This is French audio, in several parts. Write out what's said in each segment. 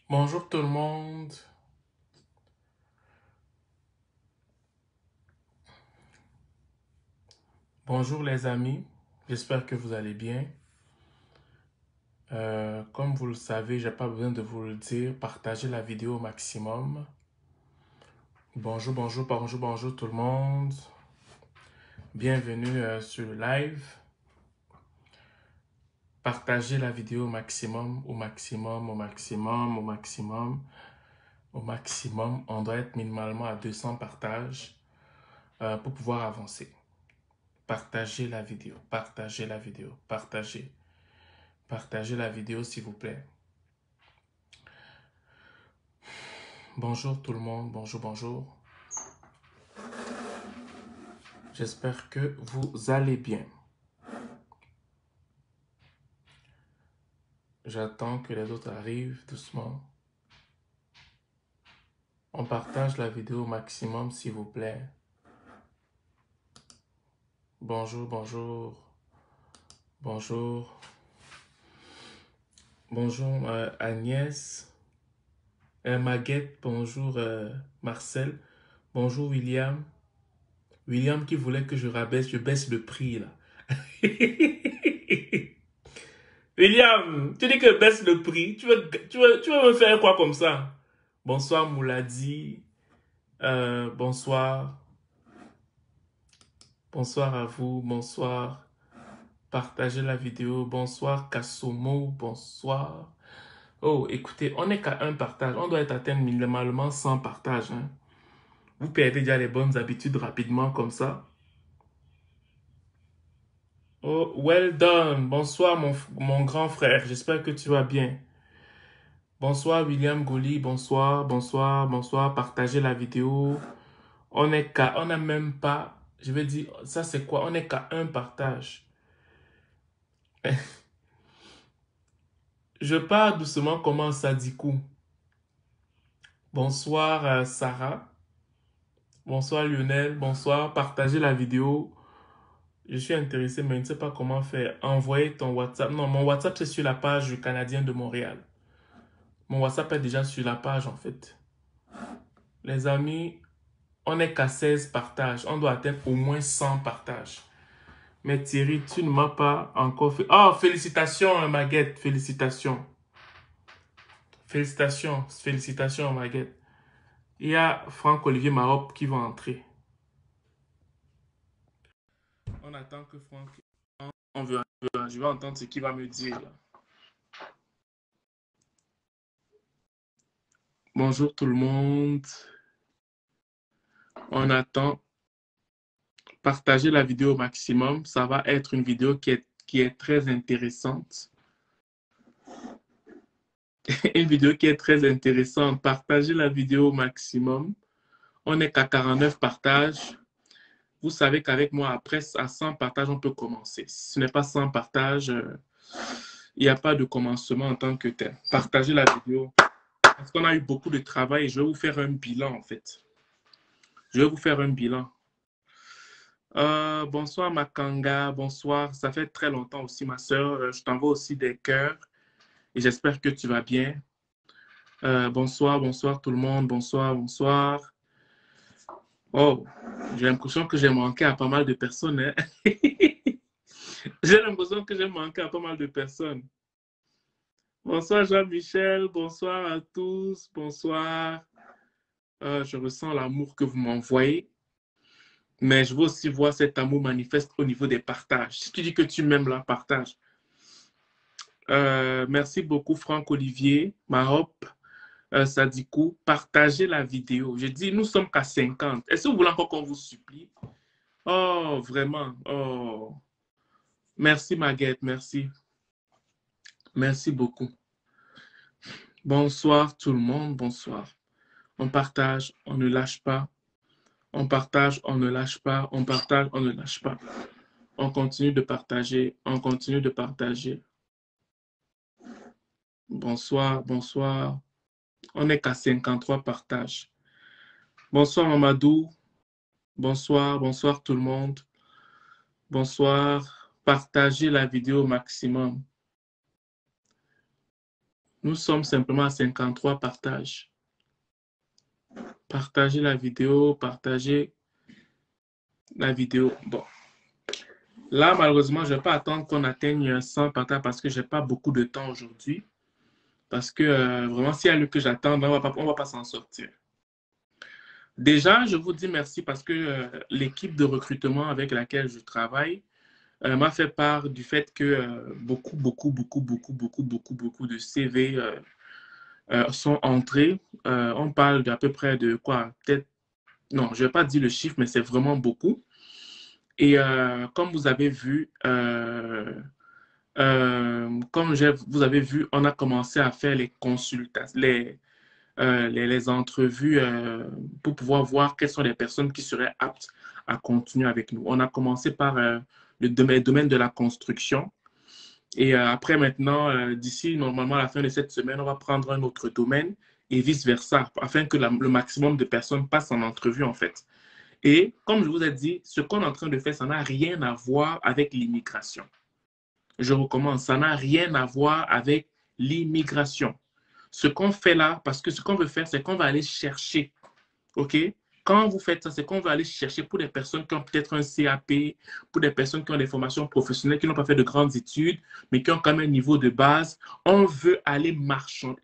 Bonjour tout le monde. Bonjour les amis. J'espère que vous allez bien. Comme vous le savez, j'ai pas besoin de vous le dire. Partagez la vidéo au maximum. Bonjour tout le monde. Bienvenue sur le live. Partagez la vidéo au maximum, au maximum, au maximum, au maximum, au maximum. On doit être minimalement à 200 partages pour pouvoir avancer. Partagez la vidéo, partagez la vidéo, partagez. Partagez la vidéo s'il vous plaît. Bonjour tout le monde, bonjour. J'espère que vous allez bien. J'attends que les autres arrivent doucement. On partage la vidéo au maximum s'il vous plaît. Bonjour. Bonjour Agnès. Maguette, bonjour Marcel. Bonjour William. William qui voulait que je baisse le prix là. William, tu dis que baisse le prix. Tu veux me faire quoi comme ça? Bonsoir Mouladi. Bonsoir. Bonsoir à vous. Bonsoir. Partagez la vidéo. Bonsoir Kassomo. Bonsoir. Oh, écoutez, on n'est qu'à un partage. On doit être atteint minimalement 100 partages. Hein. Vous perdez déjà les bonnes habitudes rapidement comme ça. Oh, well done. Bonsoir mon grand frère. J'espère que tu vas bien. Bonsoir William Goli. Bonsoir. Partagez la vidéo. On n'a même pas, je vais dire, ça c'est quoi? On n'est qu'à un partage. Je pars doucement comme Sadikou. Bonsoir Sarah. Bonsoir Lionel. Bonsoir. Partagez la vidéo. Je suis intéressé, mais je ne sais pas comment faire. Envoyez ton WhatsApp. Non, mon WhatsApp c'est sur la page du Canadien de Montréal. Mon WhatsApp est déjà sur la page en fait. Les amis, on n'est qu'à 16 partages. On doit atteindre au moins 100 partages. Mais Thierry, tu ne m'as pas encore fait... Oh, félicitations, Maguette, félicitations. Félicitations, Maguette. Il y a Franck-Olivier Marop qui va entrer. On attend que Franck... Je vais entendre ce qu'il va me dire. Là. Bonjour tout le monde. On attend. Partagez la vidéo au maximum. Ça va être une vidéo qui est très intéressante. Une vidéo qui est très intéressante. Partagez la vidéo au maximum. On n'est qu'à 49 partages. Vous savez qu'avec moi, après, à 100 partages, on peut commencer. Si ce n'est pas 100 partages, il n'y a pas de commencement en tant que tel. Partagez la vidéo. Parce qu'on a eu beaucoup de travail et je vais vous faire un bilan, en fait. Je vais vous faire un bilan. Bonsoir, Makanga. Bonsoir. Ça fait très longtemps aussi, ma soeur. Je t'envoie aussi des cœurs et j'espère que tu vas bien. Bonsoir tout le monde. Bonsoir. Oh, j'ai l'impression que j'ai manqué à pas mal de personnes. Hein? J'ai l'impression que j'ai manqué à pas mal de personnes. Bonsoir Jean-Michel, bonsoir à tous, bonsoir. Je ressens l'amour que vous m'envoyez, mais je veux aussi voir cet amour manifeste au niveau des partages. Si tu dis que tu m'aimes, la partage. Merci beaucoup Franck-Olivier, Marop, Sadikou. Partagez la vidéo. Je dis, nous sommes qu'à 50. Est-ce que vous voulez encore qu'on vous supplie? Oh, vraiment. Oh. Merci Maguette, merci. Merci beaucoup. Bonsoir tout le monde, bonsoir. On partage, on ne lâche pas. On partage, on ne lâche pas. On partage, on ne lâche pas. On continue de partager, on continue de partager. Bonsoir. On n'est qu'à 53 partages. Bonsoir Mamadou. Bonsoir tout le monde. Bonsoir. Partagez la vidéo au maximum. Nous sommes simplement à 53 partages. Partagez la vidéo, partagez la vidéo. Bon. Là, malheureusement, je ne vais pas attendre qu'on atteigne 100 partages parce que je n'ai pas beaucoup de temps aujourd'hui. Parce que vraiment, s'il y a lieu que j'attende, on ne va pas s'en sortir. Déjà, je vous dis merci parce que l'équipe de recrutement avec laquelle je travaille m'a fait part du fait que beaucoup de CV sont entrés. On parle d'à peu près de quoi? Peut-être, non, je ne vais pas dire le chiffre, mais c'est vraiment beaucoup. Et comme vous avez vu, vous avez vu, on a commencé à faire les consultations, les entrevues pour pouvoir voir quelles sont les personnes qui seraient aptes à continuer avec nous. On a commencé par le domaine de la construction. Et après, maintenant, d'ici normalement à la fin de cette semaine, on va prendre un autre domaine et vice-versa, afin que le maximum de personnes passent en entrevue, en fait. Et comme je vous ai dit, ce qu'on est en train de faire, ça n'a rien à voir avec l'immigration. Je recommence, ça n'a rien à voir avec l'immigration. Ce qu'on fait là, parce que ce qu'on veut faire, c'est qu'on va aller chercher, OK? Quand vous faites ça, c'est qu'on va aller chercher pour des personnes qui ont peut-être un CAP, pour des personnes qui ont des formations professionnelles, qui n'ont pas fait de grandes études, mais qui ont quand même un niveau de base. On veut aller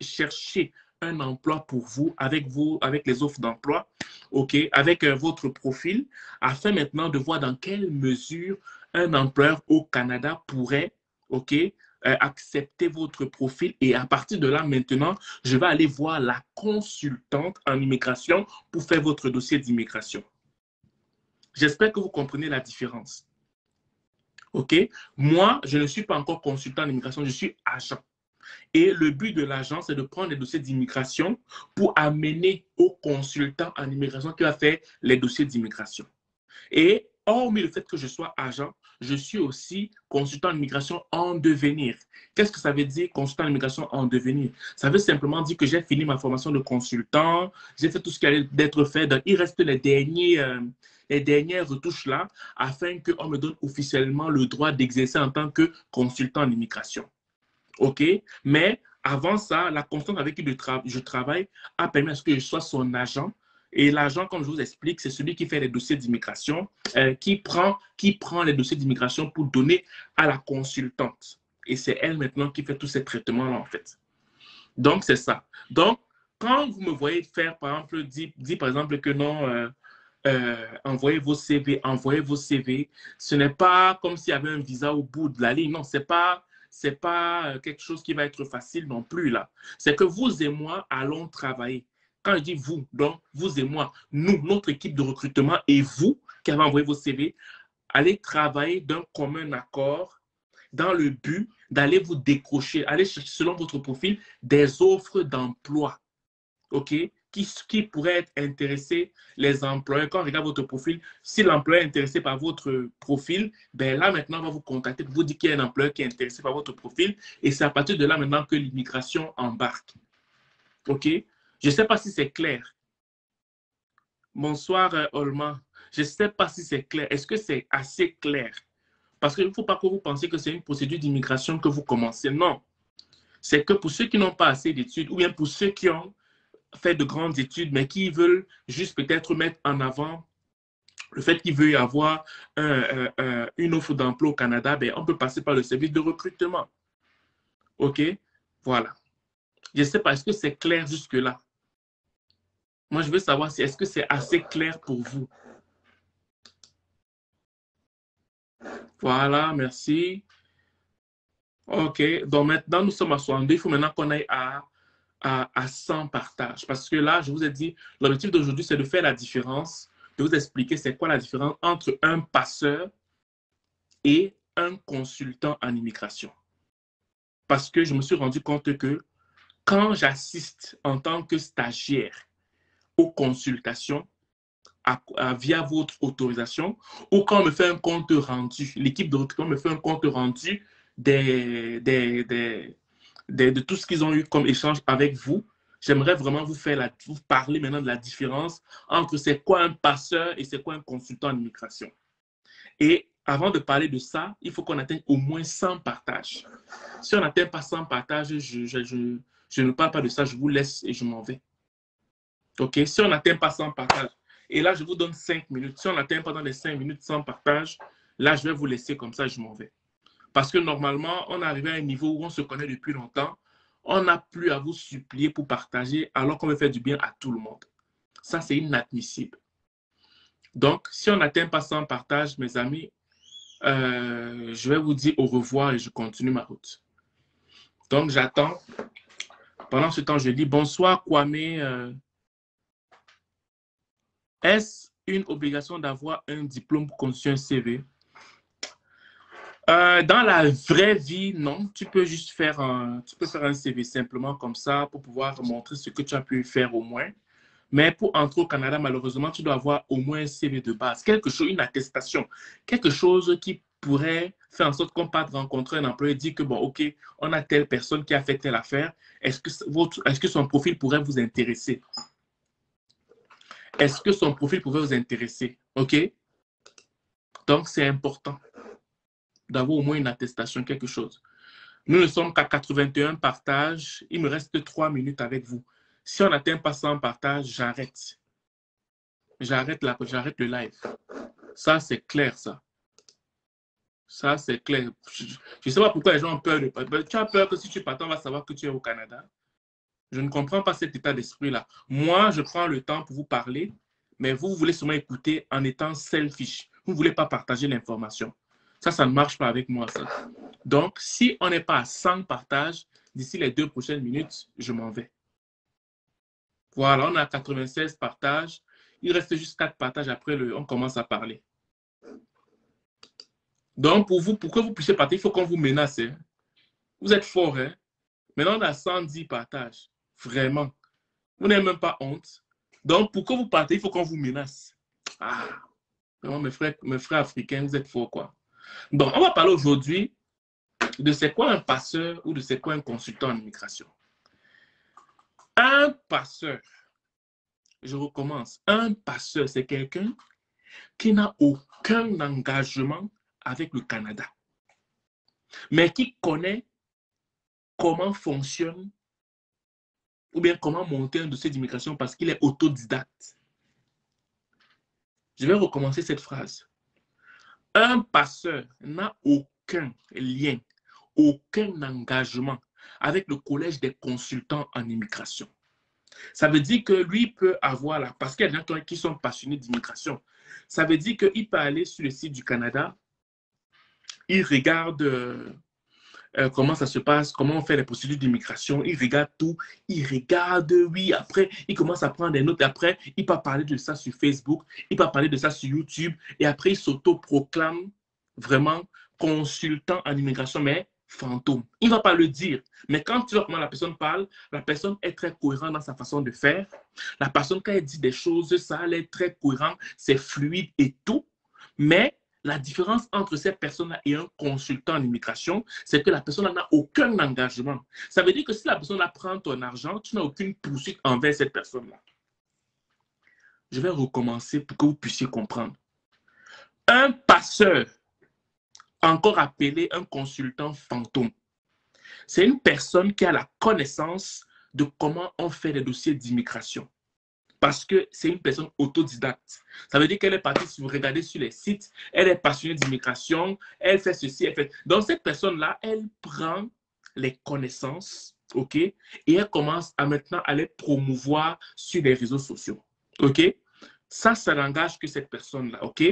chercher un emploi pour vous avec les offres d'emploi, OK, avec votre profil, afin maintenant de voir dans quelle mesure un employeur au Canada pourrait, OK, accepter votre profil. Et à partir de là, maintenant, je vais aller voir la consultante en immigration pour faire votre dossier d'immigration. J'espère que vous comprenez la différence. OK? Moi, je ne suis pas encore consultant en immigration, je suis agent. Et le but de l'agent, c'est de prendre les dossiers d'immigration pour amener au consultant en immigration qui va faire les dossiers d'immigration. Et hormis le fait que je sois agent, je suis aussi consultant en immigration en devenir. Qu'est-ce que ça veut dire, consultant en immigration en devenir? Ça veut simplement dire que j'ai fini ma formation de consultant, j'ai fait tout ce qui allait d'être fait. Donc, il reste les dernières retouches là, afin qu'on me donne officiellement le droit d'exercer en tant que consultant en immigration. OK? Mais avant ça, la constante avec qui je travaille a permis à ce que je sois son agent. Et l'agent, comme je vous explique, c'est celui qui fait les dossiers d'immigration, qui prend les dossiers d'immigration pour donner à la consultante. Et c'est elle maintenant qui fait tous ces traitements-là, en fait. Donc, c'est ça. Donc, quand vous me voyez faire, par exemple, dit par exemple que non, envoyez vos CV, ce n'est pas comme s'il y avait un visa au bout de la ligne. Non, c'est pas quelque chose qui va être facile non plus là. C'est que vous et moi allons travailler. Quand je dis vous, donc vous et moi, nous, notre équipe de recrutement et vous qui avez envoyé vos CV, allez travailler d'un commun accord dans le but d'aller vous décrocher, aller chercher selon votre profil des offres d'emploi. OK? Qui pourrait intéresser les employeurs. Quand on regarde votre profil, si l'employeur est intéressé par votre profil, ben là, maintenant, on va vous contacter pour vous dire qu'il y a un employeur qui est intéressé par votre profil. Et c'est à partir de là, maintenant, que l'immigration embarque. OK? Je ne sais pas si c'est clair. Bonsoir, Olma. Je ne sais pas si c'est clair. Est-ce que c'est assez clair? Parce qu'il ne faut pas que vous pensiez que c'est une procédure d'immigration que vous commencez. Non. C'est que pour ceux qui n'ont pas assez d'études ou bien pour ceux qui ont fait de grandes études, mais qui veulent juste peut-être mettre en avant le fait qu'il veut y avoir une offre d'emploi au Canada, ben, on peut passer par le service de recrutement. OK? Voilà. Je ne sais pas, est-ce que c'est clair jusque-là? Moi, je veux savoir si est-ce que c'est assez clair pour vous. Voilà, merci. OK. Donc maintenant, nous sommes à 62. Il faut maintenant qu'on aille à 100 partages. Parce que là, je vous ai dit, l'objectif d'aujourd'hui, c'est de faire la différence, de vous expliquer c'est quoi la différence entre un passeur et un consultant en immigration. Parce que je me suis rendu compte que quand j'assiste en tant que stagiaire aux consultations, via votre autorisation, ou quand on me fait un compte rendu, l'équipe de recrutement me fait un compte rendu de tout ce qu'ils ont eu comme échange avec vous, j'aimerais vraiment vous parler maintenant de la différence entre c'est quoi un passeur et c'est quoi un consultant en immigration. Et avant de parler de ça, il faut qu'on atteigne au moins 100 partages. Si on n'atteint pas 100 partages, je je ne parle pas de ça, je vous laisse et je m'en vais. OK? Si on n'atteint pas 100 partages, et là, je vous donne 5 minutes. Si on n'atteint pas dans les 5 minutes 100 partages, là, je vais vous laisser comme ça, je m'en vais. Parce que normalement, on est arrivé à un niveau où on se connaît depuis longtemps. On n'a plus à vous supplier pour partager alors qu'on veut faire du bien à tout le monde. Ça, c'est inadmissible. Donc, si on n'atteint pas 100 partages, mes amis, je vais vous dire au revoir et je continue ma route. Donc, j'attends. Pendant ce temps, je dis bonsoir, Kwame. Est-ce une obligation d'avoir un diplôme pour construire un CV? Dans la vraie vie, non. Tu peux juste faire un CV simplement comme ça pour pouvoir montrer ce que tu as pu faire au moins. Mais pour entrer au Canada, malheureusement, tu dois avoir au moins un CV de base, quelque chose, une attestation, quelque chose qui pourrait faire en sorte qu'on parte rencontrer un employé et dire que, bon, OK, on a telle personne qui a fait telle affaire. Est-ce que son profil pourrait vous intéresser? Est-ce que son profil pourrait vous intéresser? OK? Donc, c'est important d'avoir au moins une attestation, quelque chose. Nous ne sommes qu'à 81 partages. Il me reste 3 minutes avec vous. Si on n'atteint pas 100 partages, j'arrête. J'arrête le live. Ça, c'est clair, ça. Ça, c'est clair. Je ne sais pas pourquoi les gens ont peur de... Tu as peur que si tu partes, on va savoir que tu es au Canada. Je ne comprends pas cet état d'esprit-là. Moi, je prends le temps pour vous parler, mais vous voulez seulement écouter en étant selfish. Vous ne voulez pas partager l'information. Ça ne marche pas avec moi, ça. Donc, si on n'est pas à 100 partages, d'ici les 2 prochaines minutes, je m'en vais. Voilà, on a 96 partages. Il reste juste 4 partages. Après, on commence à parler. Donc, pour que vous puissiez partir, il faut qu'on vous menace. Hein. Vous êtes fort. Hein? Maintenant, on a 110 partages. Vraiment. Vous n'avez même pas honte. Donc, pour que vous partez, il faut qu'on vous menace. Ah, vraiment, mes frères africains, vous êtes forts, quoi. Donc, on va parler aujourd'hui de c'est quoi un passeur ou de c'est quoi un consultant en immigration. Un passeur, je recommence, un passeur, c'est quelqu'un qui n'a aucun engagement avec le Canada, mais qui connaît comment fonctionne ou bien comment monter un dossier d'immigration parce qu'il est autodidacte. Je vais recommencer cette phrase. Un passeur n'a aucun lien, aucun engagement avec le collège des consultants en immigration. Ça veut dire que lui peut avoir là, parce qu'il y a des gens qui sont passionnés d'immigration. Ça veut dire qu'il peut aller sur le site du Canada, il regarde comment ça se passe, comment on fait les procédures d'immigration, il regarde tout, il regarde, oui, après, il commence à prendre des notes, après, il peut parler de ça sur Facebook, il peut parler de ça sur YouTube, et après, il s'auto-proclame vraiment consultant en immigration, mais fantôme. Il ne va pas le dire, mais quand tu vois comment la personne parle, la personne est très cohérente dans sa façon de faire, la personne, quand elle dit des choses, ça elle est très cohérent, c'est fluide et tout, mais la différence entre cette personne-là et un consultant en immigration, c'est que la personne n'a aucun engagement. Ça veut dire que si la personne prend ton argent, tu n'as aucune poursuite envers cette personne-là. Je vais recommencer pour que vous puissiez comprendre. Un passeur, encore appelé un consultant fantôme, c'est une personne qui a la connaissance de comment on fait les dossiers d'immigration. Parce que c'est une personne autodidacte. Ça veut dire qu'elle est partie, si vous regardez sur les sites, elle est passionnée d'immigration, elle fait ceci, elle fait... Donc, cette personne-là, elle prend les connaissances, OK, et elle commence à maintenant à les promouvoir sur les réseaux sociaux, OK. Ça n'engage que cette personne-là, OK.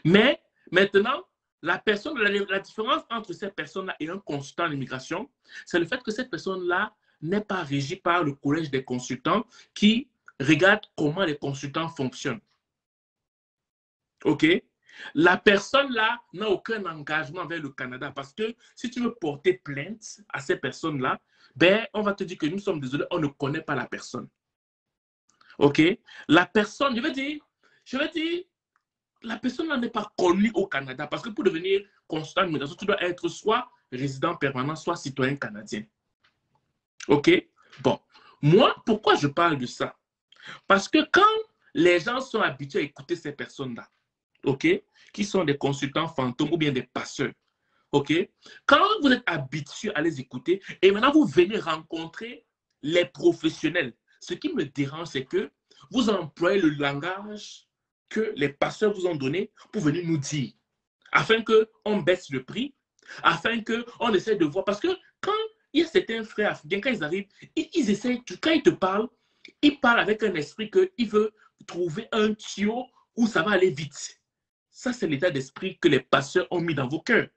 Mais maintenant, la différence entre cette personne-là et un consultant en immigration, c'est le fait que cette personne-là n'est pas régie par le collège des consultants qui regarde comment les consultants fonctionnent. OK? La personne là n'a aucun engagement avec le Canada parce que si tu veux porter plainte à ces personnes-là, ben, on va te dire que nous sommes désolés, on ne connaît pas la personne. OK? La personne, je veux dire, la personne là n'est pas connue au Canada parce que pour devenir consultant d'immigration, tu dois être soit résident permanent, soit citoyen canadien. OK? Bon. Moi, pourquoi je parle de ça? Parce que quand les gens sont habitués à écouter ces personnes-là, OK, qui sont des consultants fantômes ou bien des passeurs, OK, quand vous êtes habitués à les écouter et maintenant vous venez rencontrer les professionnels. Ce qui me dérange, c'est que vous employez le langage que les pasteurs vous ont donné pour venir nous dire, afin qu'on baisse le prix, afin qu'on essaie de voir. Parce que quand il y a certains frères africains, quand ils arrivent, ils essaient, quand ils te parlent, ils parlent avec un esprit qu'il veut trouver un tuyau où ça va aller vite. Ça, c'est l'état d'esprit que les pasteurs ont mis dans vos cœurs.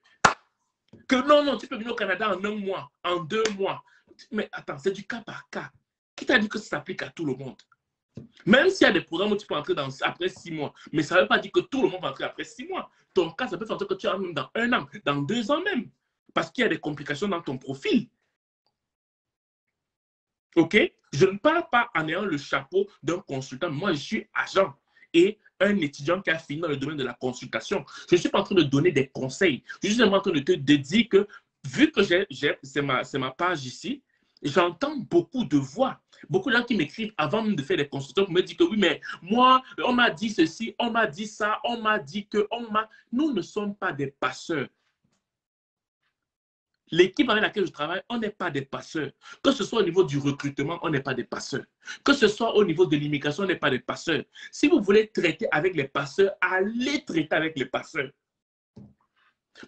Que non, tu peux venir au Canada en 1 mois, en 2 mois. Mais attends, c'est du cas par cas. Qui t'a dit que ça s'applique à tout le monde? Même s'il y a des programmes où tu peux entrer après 6 mois, mais ça ne veut pas dire que tout le monde va entrer après 6 mois. Ton cas, ça peut faire que tu entres dans 1 an, dans 2 ans même. Parce qu'il y a des complications dans ton profil. OK? Je ne parle pas en ayant le chapeau d'un consultant. Moi, je suis agent et un étudiant qui a fini dans le domaine de la consultation. Je ne suis pas en train de donner des conseils. Je suis simplement en train de te dire que, vu que c'est ma page ici, j'entends beaucoup de voix. Beaucoup de gens qui m'écrivent avant même de faire des consultations pour me dire que oui, mais moi, on m'a dit ceci, on m'a dit ça, on m'a dit que, Nous ne sommes pas des passeurs. L'équipe avec laquelle je travaille, on n'est pas des passeurs. Que ce soit au niveau du recrutement, on n'est pas des passeurs. Que ce soit au niveau de l'immigration, on n'est pas des passeurs. Si vous voulez traiter avec les passeurs, allez traiter avec les passeurs.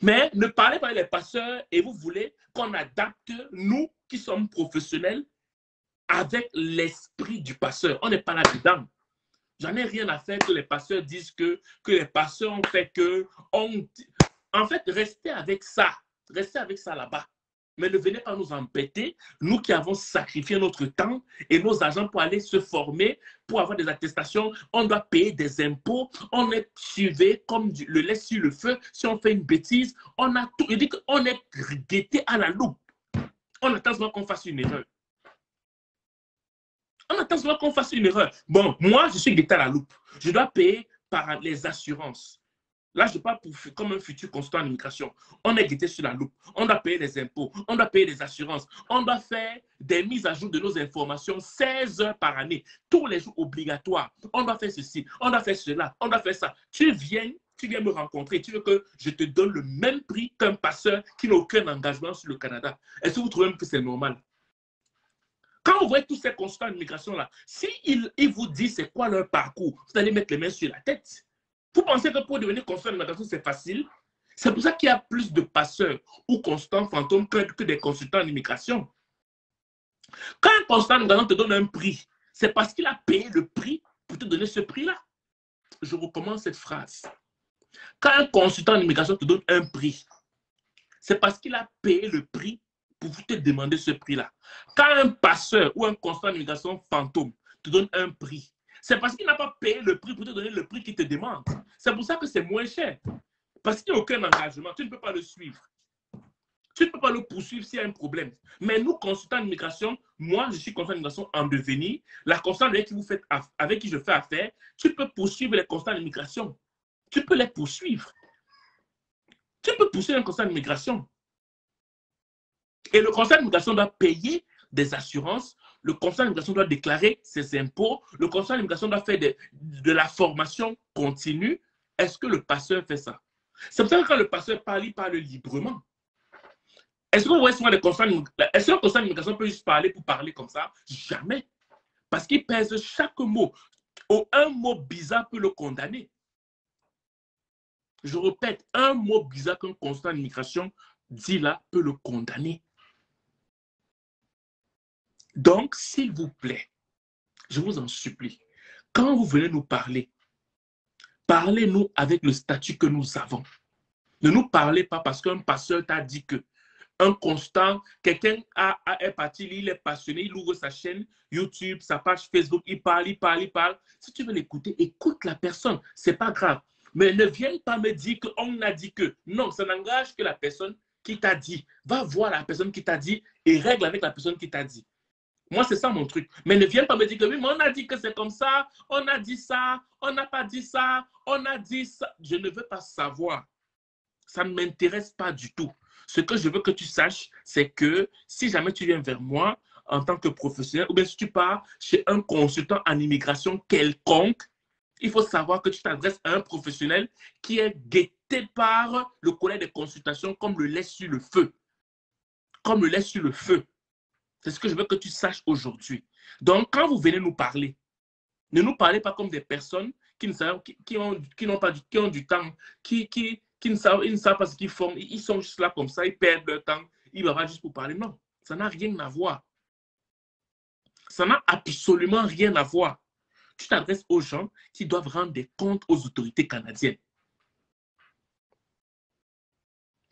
Mais ne parlez pas avec les passeurs et vous voulez qu'on adapte, nous qui sommes professionnels, avec l'esprit du passeur. On n'est pas là-dedans. J'en ai rien à faire que les pasteurs disent que les pasteurs ont fait que... En fait, restez avec ça. Restez avec ça là-bas. Mais ne venez pas nous embêter, nous qui avons sacrifié notre temps et nos agents pour aller se former, pour avoir des attestations. On doit payer des impôts. On est suivi comme le lait sur le feu. Si on fait une bêtise, on a tout. Il dit qu'on est guetté à la loupe. On attend seulement qu'on fasse une erreur. On attend seulement qu'on fasse une erreur. Bon, moi, je suis guetté à la loupe. Je dois payer par les assurances. Là, je parle comme un futur consultant en immigration. On est guetté sur la loupe. On doit payer les impôts. On doit payer les assurances. On doit faire des mises à jour de nos informations 16 heures par année. Tous les jours obligatoires. On doit faire ceci. On doit faire cela. On doit faire ça. Tu viens me rencontrer. Tu veux que je te donne le même prix qu'un passeur qui n'a aucun engagement sur le Canada. Est-ce que vous trouvez même que c'est normal? Quand vous voyez tous ces consultants en immigration-là, s'ils vous disent c'est quoi leur parcours, vous allez mettre les mains sur la tête. Vous pensez que pour devenir consultant en immigration, c'est facile? C'est pour ça qu'il y a plus de passeurs ou consultants fantômes que des consultants en immigration. Quand un consultant en immigration te donne un prix, c'est parce qu'il a payé le prix pour te donner ce prix-là. Je recommence cette phrase. Quand un consultant en immigration te donne un prix, c'est parce qu'il a payé le prix pour te demander ce prix-là. Quand un passeur ou un consultant en immigration fantôme te donne un prix, c'est parce qu'il n'a pas payé le prix pour te donner le prix qu'il te demande. C'est pour ça que c'est moins cher. Parce qu'il n'y a aucun engagement. Tu ne peux pas le suivre. Tu ne peux pas le poursuivre s'il y a un problème. Mais nous, consultants d'immigration, moi, je suis consultant d'immigration en devenir. La consultante avec qui je fais affaire, tu peux poursuivre les consultants d'immigration. Tu peux les poursuivre. Tu peux poursuivre un consultant d'immigration. Et le consultant d'immigration doit payer des assurances. Le consultant d'immigration doit déclarer ses impôts. Le consultant d'immigration doit faire de la formation continue. Est-ce que le pasteur fait ça? C'est pour ça que quand le pasteur parle, il parle librement. Est-ce que vous voyez souvent les consultants d'immigration? Est-ce qu'un consultant d'immigration peut juste parler pour parler comme ça? Jamais. Parce qu'il pèse chaque mot. Un mot bizarre peut le condamner. Je répète, un mot bizarre qu'un consultant d'immigration dit là peut le condamner. Donc, s'il vous plaît, je vous en supplie, quand vous venez nous parler, parlez-nous avec le statut que nous avons. Ne nous parlez pas parce qu'un pasteur t'a dit que. Un constant, quelqu'un est parti, il est passionné, il ouvre sa chaîne YouTube, sa page Facebook, il parle. Si tu veux l'écouter, écoute la personne, c'est pas grave. Mais ne viens pas me dire qu'on a dit que. Non, ça n'engage que la personne qui t'a dit. Va voir la personne qui t'a dit et règle avec la personne qui t'a dit. Moi, c'est ça mon truc. Mais ne viens pas me dire que oui, mais on a dit que c'est comme ça, on a dit ça, on n'a pas dit ça, on a dit ça. Je ne veux pas savoir. Ça ne m'intéresse pas du tout. Ce que je veux que tu saches, c'est que si jamais tu viens vers moi en tant que professionnel, ou bien si tu pars chez un consultant en immigration quelconque, il faut savoir que tu t'adresses à un professionnel qui est guetté par le collège de consultation comme le lait sur le feu. Comme le lait sur le feu. C'est ce que je veux que tu saches aujourd'hui. Donc, quand vous venez nous parler, ne nous parlez pas comme des personnes qui ne savent, qui n'ont pas qui ont du temps, qui ils ne savent pas ce qu'ils font. Ils sont juste là comme ça, ils perdent leur temps. Ils vont juste pour parler. Non, ça n'a rien à voir. Ça n'a absolument rien à voir. Tu t'adresses aux gens qui doivent rendre des comptes aux autorités canadiennes.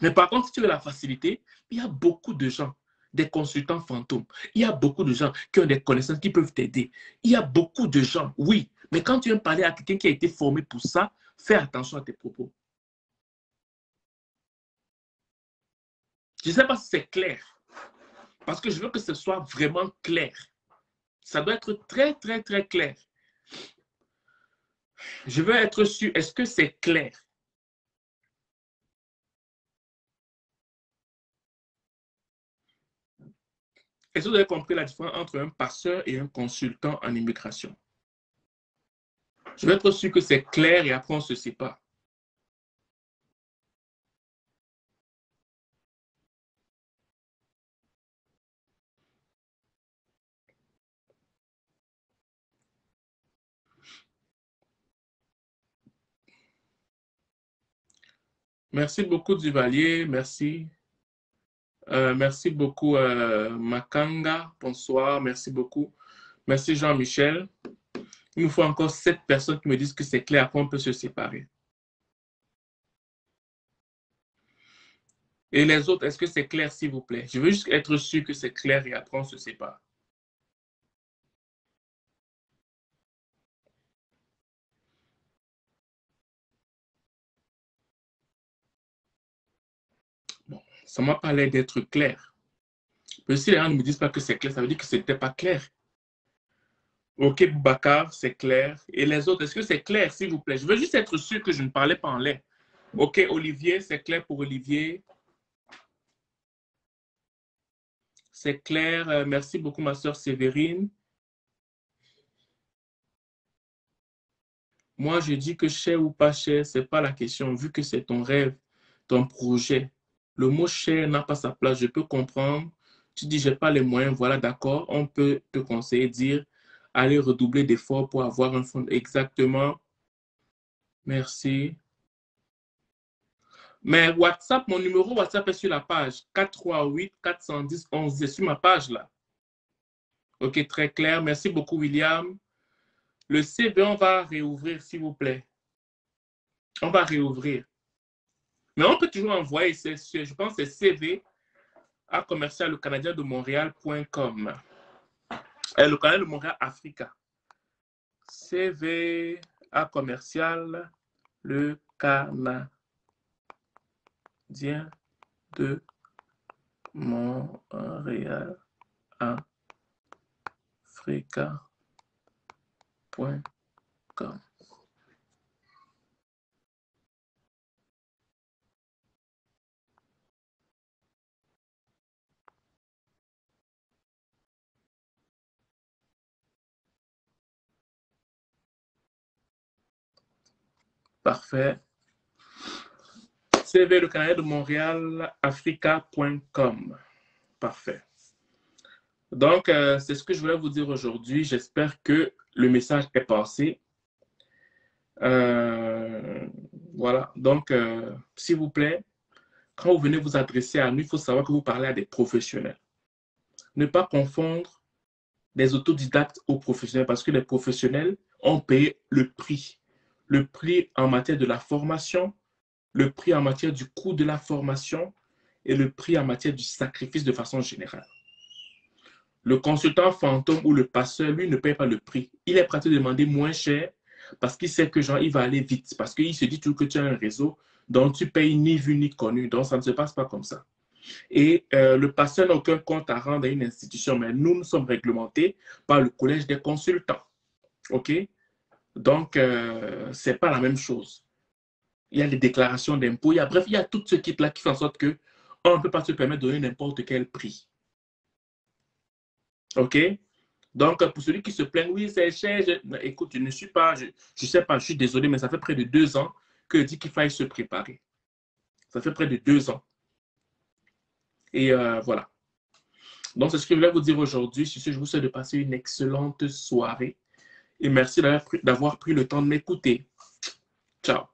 Mais par contre, si tu veux la facilité, il y a beaucoup de gens, des consultants fantômes. Il y a beaucoup de gens qui ont des connaissances qui peuvent t'aider. Il y a beaucoup de gens, oui. Mais quand tu viens parler à quelqu'un qui a été formé pour ça, fais attention à tes propos. Je ne sais pas si c'est clair. Parce que je veux que ce soit vraiment clair. Ça doit être très, très, très clair. Je veux être sûr, est-ce que c'est clair? Est-ce que vous avez compris la différence entre un passeur et un consultant en immigration? Je veux être sûr que c'est clair et après on se sépare. Merci beaucoup, Duvalier. Merci. Merci beaucoup, Makanga. Bonsoir. Merci beaucoup. Merci, Jean-Michel. Il nous faut encore 7 personnes qui me disent que c'est clair. Après, on peut se séparer. Et les autres, est-ce que c'est clair, s'il vous plaît? Je veux juste être sûr que c'est clair et après, on se sépare. Bon, ça m'a pas l'air d'être clair. Mais si les gens ne me disent pas que c'est clair, ça veut dire que ce n'était pas clair. Ok, Boubacar, c'est clair. Et les autres, est-ce que c'est clair, s'il vous plaît? Je veux juste être sûr que je ne parlais pas en l'air. Ok, Olivier, c'est clair pour Olivier. C'est clair. Merci beaucoup, ma soeur Sévérine. Moi, je dis que cher ou pas cher, ce n'est pas la question, vu que c'est ton rêve, ton projet. Le mot cher n'a pas sa place, je peux comprendre. Tu dis, je n'ai pas les moyens, voilà, d'accord. On peut te conseiller, dire, allez redoubler d'efforts pour avoir un fonds. Exactement. Merci. Mais WhatsApp, mon numéro WhatsApp est sur la page 438 410 11. C'est sur ma page là. Ok, très clair. Merci beaucoup, William. Le CV, on va réouvrir, s'il vous plaît. On va réouvrir. Mais on peut toujours envoyer, je pense que c'est CV à commercial le Canadien de Montréal.com. Le Canadien de Montréal Africa. CV à commercial le Canadien de Montréal Africa.com. Parfait. CV le Canadien de Montréal Africa.com. Parfait. Donc, c'est ce que je voulais vous dire aujourd'hui. J'espère que le message est passé. Voilà. Donc, s'il vous plaît, quand vous venez vous adresser à nous, il faut savoir que vous parlez à des professionnels. Ne pas confondre des autodidactes aux professionnels parce que les professionnels ont payé le prix. Le prix en matière de la formation, le prix en matière du coût de la formation et le prix en matière du sacrifice de façon générale. Le consultant fantôme ou le passeur, lui, ne paye pas le prix. Il est prêt à te demander moins cher parce qu'il sait que genre, il va aller vite. Parce qu'il se dit toujours que tu as un réseau dont tu payes ni vu ni connu. Donc, ça ne se passe pas comme ça. Et le passeur n'a aucun compte à rendre à une institution. Mais nous, nous sommes réglementés par le Collège des consultants. OK? Donc, ce n'est pas la même chose. Il y a les déclarations d'impôts. Bref, il y a tout ce kit-là qui fait en sorte qu'on ne peut pas se permettre de donner n'importe quel prix. OK? Donc, pour celui qui se plaint, oui, c'est cher. Écoute, je ne suis pas, je sais pas, je suis désolé, mais ça fait près de 2 ans que je dis qu'il faille se préparer. Ça fait près de 2 ans. Et voilà. Donc, c'est ce que je voulais vous dire aujourd'hui. Sur ce, je vous souhaite de passer une excellente soirée. Et merci d'avoir pris le temps de m'écouter. Ciao.